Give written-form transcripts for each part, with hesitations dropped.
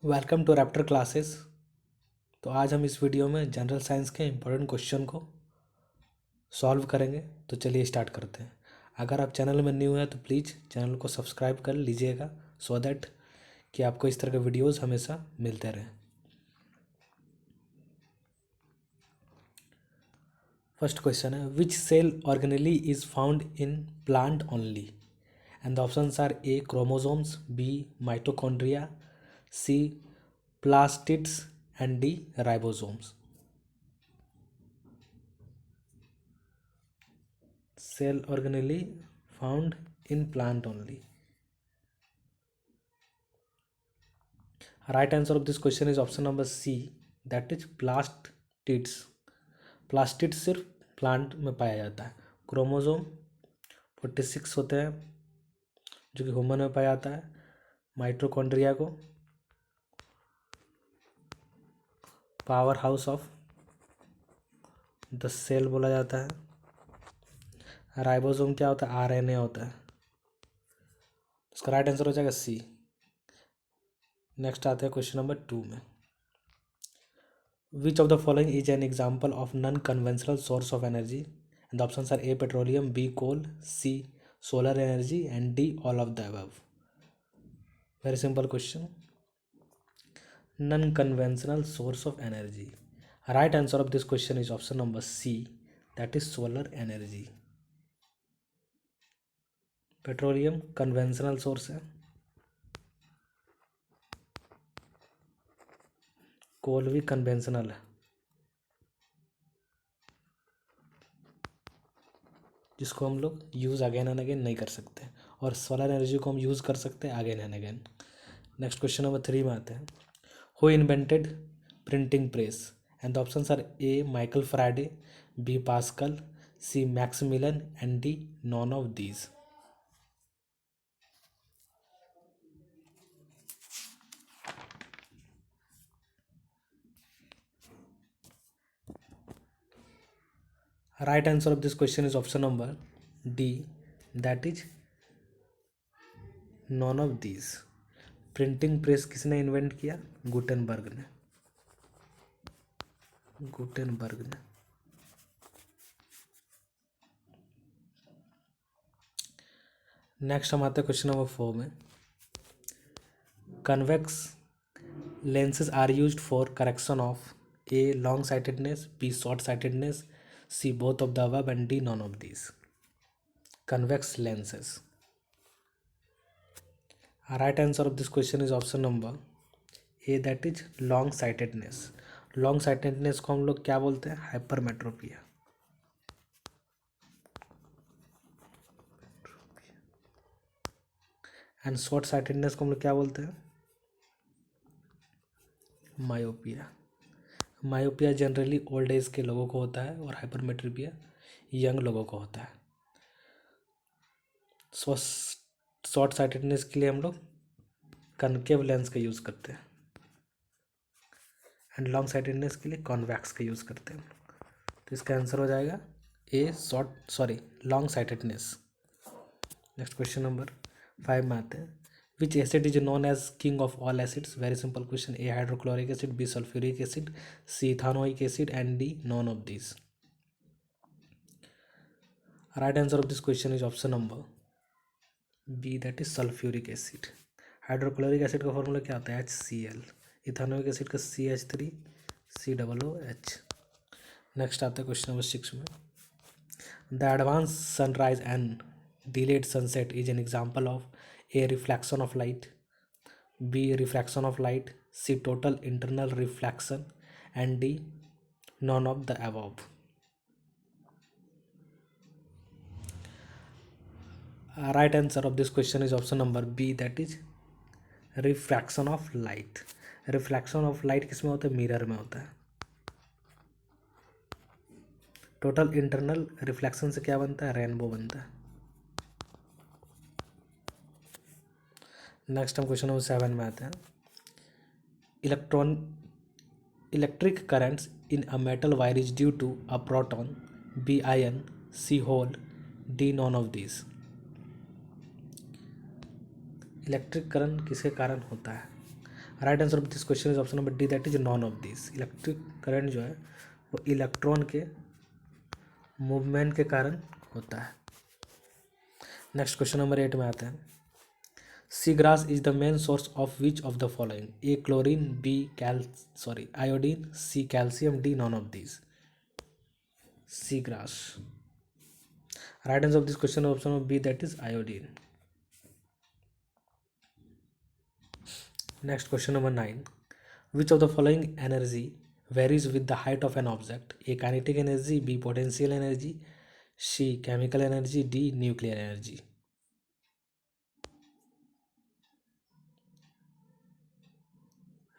Welcome to Raptor classes. तो आज हम इस वीडियो में जनरल साइंस के इम्पोर्टेंट क्वेश्चन को सॉल्व करेंगे। तो चलिए स्टार्ट करते हैं। अगर आप चैनल में न्यू हैं तो प्लीज़ चैनल को सब्सक्राइब कर लीजिएगा सो दैट कि आपको इस तरह के वीडियोस हमेशा मिलते रहें। फर्स्ट क्वेश्चन है, which cell organelle is found in plant only? And the options are A chromosomes, B mitochondria, C plastids and D ribosomes. Cell organelle found in plant only. Right answer of this question is option number C, that is plastids. Plastid सिर्फ plant में पाया जाता है। Chromosome 46 होते हैं जो कि human में पाया जाता है। माइटोकॉन्ड्रिया को power house of the cell बोला जाता है। राइबोसोम क्या होता है? आरएनए होता है। इसका राइट आंसर हो जाएगा सी। नेक्स्ट आते हैं क्वेश्चन नंबर 2 में। Which of the following is an example of non-conventional source of energy? And the options are A petroleum, B coal, C solar energy and D all of the above. Very simple question. Non-conventional source of energy. Right answer of this question is option number C, that is solar energy. Petroleum conventional source है, कोल भी conventional है जिसको हम लोग use again and again नहीं कर सकते, और सोलर एनर्जी को हम यूज़ कर सकते हैं again and again. Next question number 3 में आते हैं। Who invented printing press? And the options are A Michael Faraday, B Pascal, C Maximilian and D none of these. Right answer of this question is option number D, that is none of these. Printing press किसने invent किया? Gutenberg ने। Next हम आते हैं question number 4 में। Convex lenses are used for correction of A long sightedness, B short sightedness, C both of the above and D none of these. Convex lenses. Right answer of this question is option number A, that is long sightedness. Long sightedness को हम लोग क्या बोलते हैं? Hypermetropia. And short sightedness को हम लोग क्या बोलते हैं? Myopia. Myopia generally old age के लोगों को होता है और हाइपरमेट्रोपिया यंग लोगों को होता है। शॉर्ट साइटेडनेस के लिए हम लोग कनकेव लेंस का यूज़ करते हैं एंड लॉन्ग साइटेडनेस के लिए कॉन्वैक्स का यूज़ करते हैं। तो इसका आंसर हो जाएगा a long sightedness. Next question number 5 में आते हैं। Which acid is known as king of all acids? Very simple question. A hydrochloric acid, B sulphuric acid, C ethanoic acid and D none of this. Right answer of this question is option number B, that is sulphuric acid. Hydrochloric acid का formula क्या होता है? HCl। Ethanoic acid का CH3COOH। Next आता है question number 6 में। The advance sunrise and delayed sunset is an example of A reflection of light, B refraction of light, C total internal reflection and D none of the above. Right answer of this question is option number B, that is refraction of light. refraction of light किस में होता है? Mirror में होता है। Total internal reflection से क्या बनता है? रेनबो बनता है। नेक्स्ट हम क्वेश्चन नंबर 7 में आते हैं। Electric currents in a metal wire is due to A proton, B ion, C hole, D none of this. Electric current किसके कारण होता है? Right answer of this question is option number D, that is none of this. Electric current जो है वो electron के movement के कारण होता है। नेक्स्ट क्वेश्चन नंबर 8 में आते हैं। Sea grass is the main source of which of the following? A chlorine, B iodine, C calcium, D none of this. Sea grass. Right answer of this question option of B, that is iodine. Next question number 9, which of the following energy varies with the height of an object? A kinetic energy, B potential energy, C chemical energy, D nuclear energy.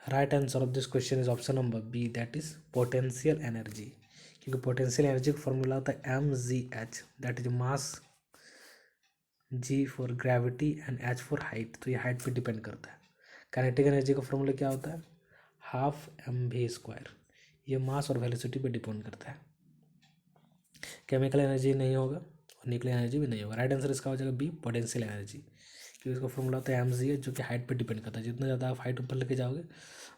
Right answer of this question is option number B, that is potential energy. क्योंकि potential energy का formula होता है mgh, that is mass, g for gravity and h for height, तो ये height पे depend करता है। Kinetic energy का फॉर्मूला क्या होता है? हाफ mv², ये मास और वेलोसिटी पे डिपेंड करता है। केमिकल एनर्जी नहीं होगा और न्यूक्लियर एनर्जी भी नहीं होगा। राइट आंसर इसका हो जाएगा बी, पोटेंशियल एनर्जी। क्योंकि इसका फॉर्मूला होता है mgh, जो कि हाइट पे डिपेंड करता है। जितना ज़्यादा आप हाइट ऊपर लेके जाओगे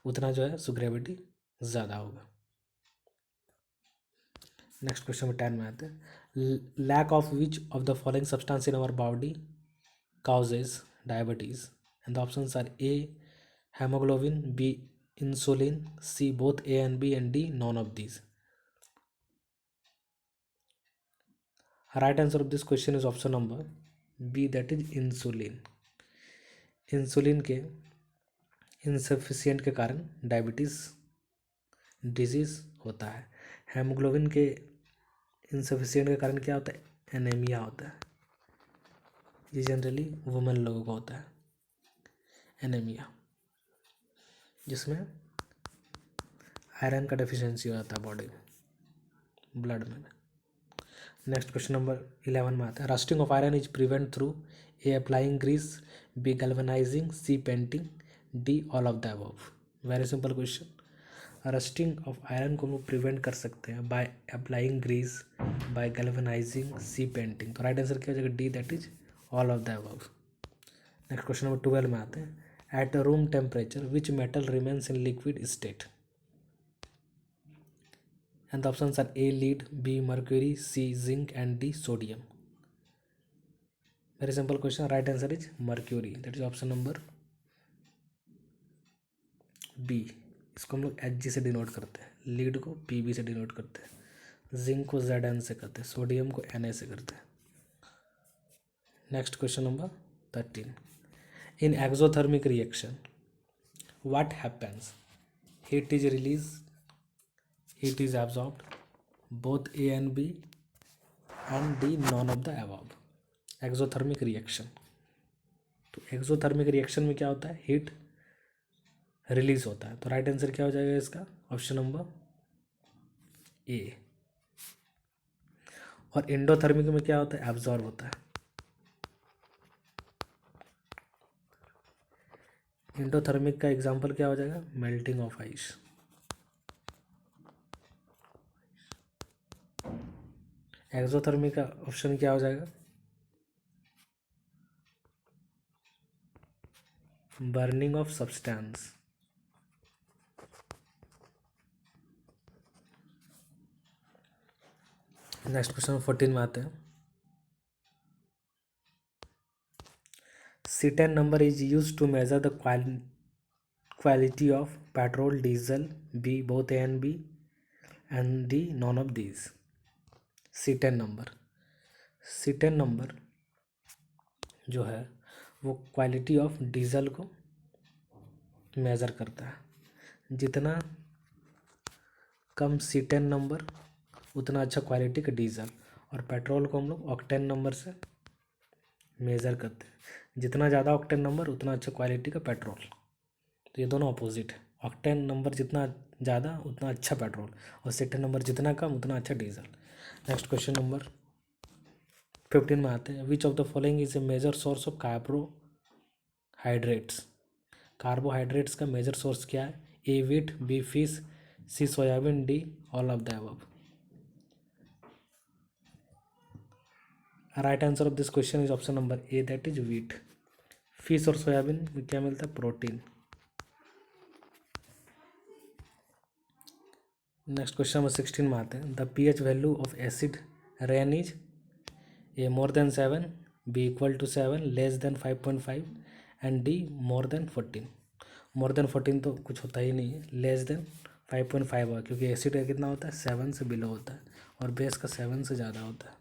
उतना जो है सो ग्रेविटी ज़्यादा होगा। नेक्स्ट क्वेश्चन में 10 में आते हैं। Lack of which of the following substance in our body causes diabetes? And the options are A hemoglobin, B insulin, C both A and B, and D none of these. Right answer of this question is option number B, that is insulin. Insulin के insufficient के कारण diabetes disease होता है। Haemoglobin के insufficient के कारण क्या होता है? एनीमिया होता है। ये जनरली वुमेन लोगों को होता है एनीमिया, जिसमें आयरन का डेफिशिएंसी हो जाता है बॉडी में, ब्लड में। नेक्स्ट क्वेश्चन नंबर 11 में आता है। Rusting of iron is prevent through A applying grease, B galvanising, C painting, D all of the above. Very simple question. Rusting of iron को हम लोग प्रिवेंट कर सकते हैं by applying grease, by galvanising, C painting. तो right answer क्या हो जाएगा? D, that is all of the above. Next question number 12 में आते हैं। At room temperature which metal remains in liquid state? And the options are A lead, B mercury, C zinc, and D sodium. Very simple question. Right answer is mercury. That is option number B. इसको हम लोग Hg से denote करते हैं, lead को Pb से denote करते हैं, जिंक को Zn से करते हैं, सोडियम को Na से करते हैं। Next question number 13। In exothermic reaction what happens? Heat is release, heat is absorbed, both A and B, and D none of the above. Exothermic reaction, तो एक्सोथर्मिक रिएक्शन में क्या होता है? हीट रिलीज होता है। तो राइट आंसर क्या हो जाएगा इसका? ऑप्शन नंबर ए। और एंडोथर्मिक में क्या होता है? एब्जॉर्ब होता है। एंडोथर्मिक का एग्जांपल क्या हो जाएगा? Melting of ice. एक्सोथर्मिक का ऑप्शन क्या हो जाएगा? Burning of substance. Next question 14 में आते हैं। C10 number is used to measure the quality of petrol, diesel, B both A and B, and D none of these. C10 number जो है वो क्वालिटी ऑफ डीजल को measure करता है। जितना कम C10 नंबर उतना अच्छा क्वालिटी का डीजल, और पेट्रोल को हम लोग ऑक्टेन नंबर से मेज़र करते हैं। जितना ज़्यादा ऑक्टेन नंबर उतना अच्छा क्वालिटी का पेट्रोल। तो ये दोनों अपोजिट है। ऑक्टेन नंबर जितना ज़्यादा उतना अच्छा पेट्रोल, और C10 नंबर जितना कम उतना अच्छा डीजल। नेक्स्ट क्वेश्चन नंबर 15 में आते हैं। Which of the following is a major source of carbohydrates? Carbohydrates का मेजर सोर्स क्या है? A wheat, B fish, C soybean, D all of the above. Right answer of this question is option number A, that is wheat. Fish और soybean में क्या मिलता है? Protein. Next question number 16 में आते हैं। The pH value of acid rain is A more than 7, B equal to 7, less than 5.5 and D more than 14। More than 14 तो कुछ होता ही नहीं है, लेस देन 5.5 होगा क्योंकि एसिड का कितना होता है 7 से बिलो होता है और बेस का 7 से ज़्यादा होता है।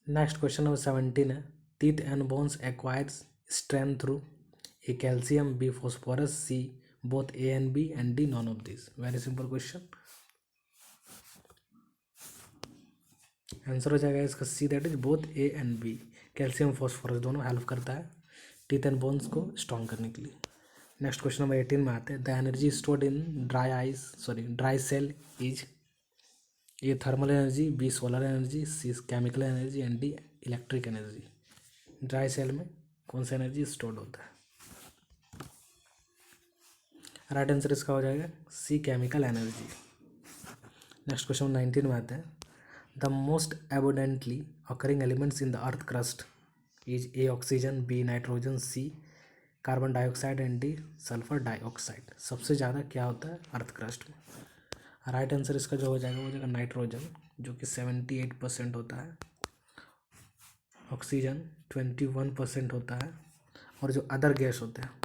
नेक्स्ट क्वेश्चन नंबर 17 है। Teeth and bones acquires strength through A calcium, B phosphorus, C both A and B and D none of this. Very simple question. Answer हो जाएगा इसका C, that is both A and B. Calcium phosphorus दोनों help करता है teeth and bones को strong करने के लिए। नेक्स्ट क्वेश्चन नंबर 18 में आते हैं। The energy stored in dry cell is A thermal energy, B solar energy, C chemical energy and D electric energy. Dry cell में कौन सा एनर्जी स्टोर्ड होता है? राइट आंसर इसका हो जाएगा C, chemical energy. Next question 19 में आते हैं। The most abundantly occurring elements in the earth crust is A oxygen, B nitrogen, C carbon dioxide and D sulphur dioxide. सबसे ज़्यादा क्या होता है अर्थ क्रस्ट में? राइट आंसर इसका जो हो जाएगा वो हो जाएगा नाइट्रोजन, जो कि 78% होता है। ऑक्सीजन 21% होता है और जो अदर गैस होते हैं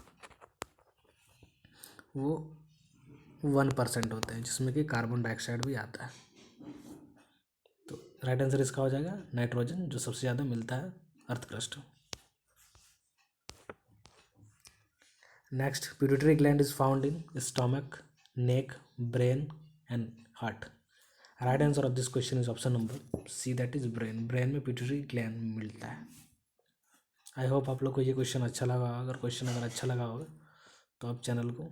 वो 1% होते हैं, जिसमें कि कार्बन डाइऑक्साइड भी आता है। तो राइट आंसर इसका हो जाएगा नाइट्रोजन, जो सबसे ज़्यादा मिलता है अर्थ क्रस्ट में। Next, pituitary gland is found in stomach, neck, brain and heart. Right answer of this question is option number C, that is brain. Brain में पिट्यूटरी ग्लैंड मिलता है। आई होप आप लोग को ये क्वेश्चन अच्छा लगा होगा। अगर क्वेश्चन अगर अच्छा लगा होगा तो आप चैनल को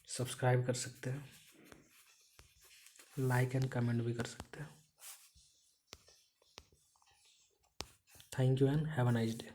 सब्सक्राइब कर सकते हैं, लाइक एंड कमेंट भी कर सकते हैं। Thank you and have a nice day.